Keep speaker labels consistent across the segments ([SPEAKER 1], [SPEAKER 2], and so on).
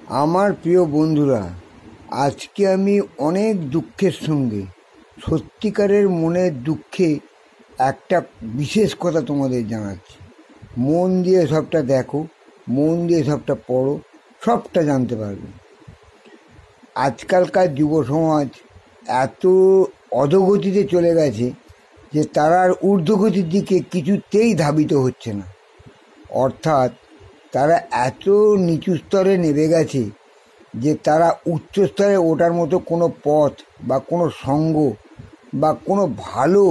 [SPEAKER 1] আমার প্রিয় বন্ধুরা, আজকে আমি অনেক দুঃখের সঙ্গে, সত্যিকারের মনের দুঃখে একটা বিশেষ কথা তোমাদের জানাচ্ছি। মন দিয়ে সবটা দেখো, মন দিয়ে সবটা পড়ো, সবটা জানতে পারবে। আজকালকার যুব সমাজ এত অধোগতিতে চলে গেছে যে তারা আর ঊর্ধ্বগতির দিকে কিছুতেই ধাবিত হচ্ছে না। অর্থাৎ তারা এত নিচু স্তরে নেমে গেছে যে তারা উচ্চ স্তরে ওঠার মতো কোনো পথ বা কোনো সঙ্গ বা কোনো ভালো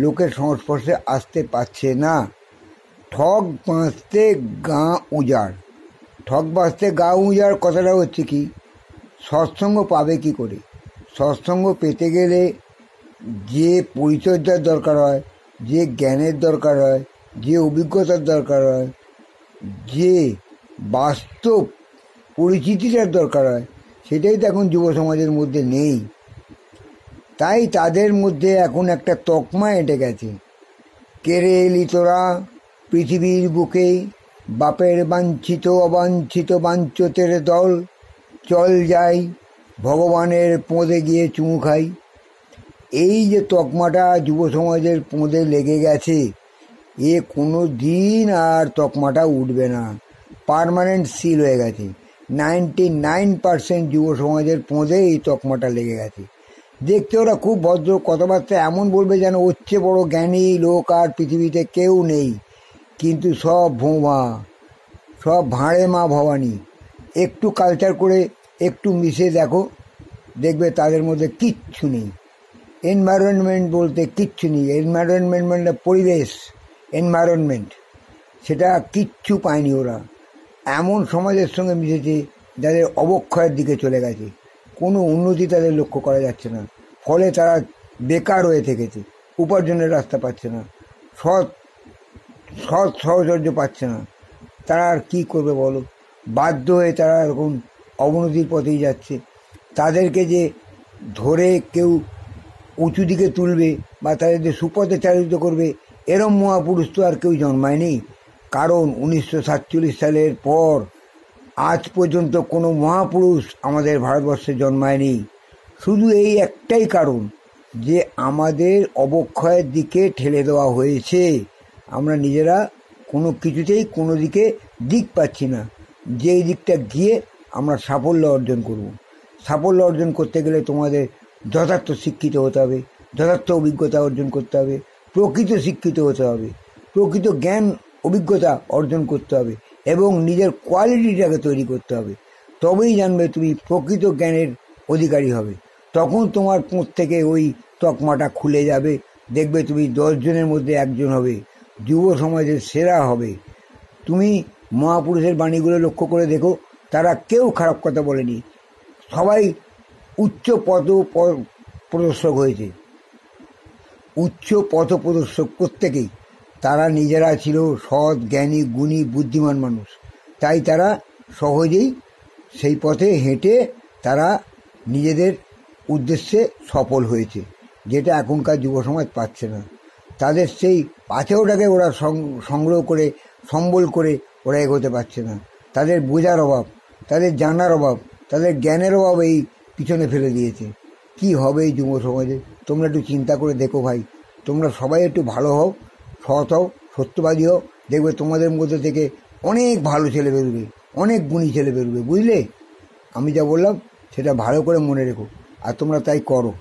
[SPEAKER 1] লোকের সংস্পর্শে আসতে পারছে না। ঠক বাঁচতে গা উজাড়। ঠক বাঁচতে গা উজাড় কথাটা হচ্ছে কি, সৎসঙ্গ পাবে কি করে? সৎসঙ্গ পেতে গেলে যে পরিচর্যার দরকার হয়, যে জ্ঞানের দরকার হয়, যে অভিজ্ঞতার দরকার হয়, যে বাস্তব পরিচিতিটার দরকার হয়, সেটাই তো এখন যুব সমাজের মধ্যে নেই। তাই তাদের মধ্যে এখন একটা তকমা এঁটে গেছে। কেড়ে এলি তোরা পৃথিবীর বুকে, বাপের বাঞ্ছিত অবাঞ্ছিত বাঞ্ছতের দল, চল যাই ভগবানের পোঁদে গিয়ে চুমু খাই। এই যে তকমাটা যুব সমাজের পোঁদে লেগে গেছে, এ কোনো দিন আর তকমাটা উঠবে না, পার্মানেন্ট সিল হয়ে গেছে। 99% যুব সমাজের পোঁদে এই তকমাটা লেগে গেছে। দেখতে ওরা খুব ভদ্র, কথাবার্তা এমন বলবে যেন ওর চেয়ে বড় জ্ঞানী লোক আর পৃথিবীতে কেউ নেই, কিন্তু সব ভোঁভা, সব ভাঁড়ে মা ভবানী। একটু কালচার করে একটু মিশে দেখো, দেখবে তাদের মধ্যে কিচ্ছু নেই। এনভায়রনমেন্ট বলতে কিচ্ছু নেই। এনভায়রনমেন্ট মানে পরিবেশ, এনভায়রনমেন্ট, সেটা কিচ্ছু পায়নি ওরা। এমন সমাজের সঙ্গে মিশেছে যাদের অবক্ষয়ের দিকে চলে গেছে, কোনো উন্নতি তাদের লক্ষ্য করা যাচ্ছে না। ফলে তারা বেকার হয়ে থেকেছে, উপার্জনের রাস্তা পাচ্ছে না, সৎ সহচর্য পাচ্ছে না। তারা আর কী করবে বলো? বাধ্য হয়ে তারা এখন অবনতির পথেই যাচ্ছে। তাদেরকে যে ধরে কেউ উঁচু দিকে তুলবে বা তাদের সুপথে চালিত করবে, এরম মহাপুরুষ তো আর কেউ জন্মায়নি। কারণ 1947 সালের পর আজ পর্যন্ত কোনো মহাপুরুষ আমাদের ভারতবর্ষে জন্মায়নি। শুধু এই একটাই কারণ যে আমাদের অবক্ষয়ের দিকে ঠেলে দেওয়া হয়েছে। আমরা নিজেরা কোনো কিছুতেই কোনো দিকে দিক পাচ্ছি না, যেই দিকটা গিয়ে আমরা সাফল্য অর্জন করব। সাফল্য অর্জন করতে গেলে তোমাদের যথার্থ শিক্ষিত হতে হবে, যথার্থ অভিজ্ঞতা অর্জন করতে হবে, প্রকৃত শিক্ষিত হতে হবে, প্রকৃত জ্ঞান অভিজ্ঞতা অর্জন করতে হবে এবং নিজের কোয়ালিটিটাকে তৈরি করতে হবে। তবেই জানবে তুমি প্রকৃত জ্ঞানের অধিকারী হবে। তখন তোমার পোঁত থেকে ওই তকমাটা খুলে যাবে। দেখবে তুমি 10 জনের মধ্যে একজন হবে, যুব সমাজের সেরা হবে। তুমি মহাপুরুষের বাণীগুলো লক্ষ্য করে দেখো, তারা কেউ খারাপ কথা বলেনি। সবাই উচ্চ পথ প্রদর্শক হয়েছে, উচ্চ পথ প্রদর্শক প্রত্যেকেই। তারা নিজেরা ছিল সৎ, জ্ঞানী, গুণী, বুদ্ধিমান মানুষ। তাই তারা সহজেই সেই পথে হেঁটে তারা নিজেদের উদ্দেশ্যে সফল হয়েছে, যেটা এখনকার যুব সমাজ পাচ্ছে না। তাদের সেই পাথেওটাকে ওরা সংগ্রহ করে, সম্বল করে ওরা এগোতে পারছে না। তাদের বোঝার অভাব, তাদের জানার অভাব, তাদের জ্ঞানের অভাব এই পিছনে ফেলে দিয়েছে। কি হবে এই যুব সমাজে? তোমরা একটু চিন্তা করে দেখো ভাই। তোমরা সবাই একটু ভালো হও, সৎ হও, সত্যবাদী হও। দেখবে তোমাদের মধ্যে থেকে অনেক ভালো ছেলে বেরোবে, অনেক গুণী ছেলে বেরোবে। বুঝলে? আমি যা বললাম সেটা ভালো করে মনে রেখো, আর তোমরা তাই করো।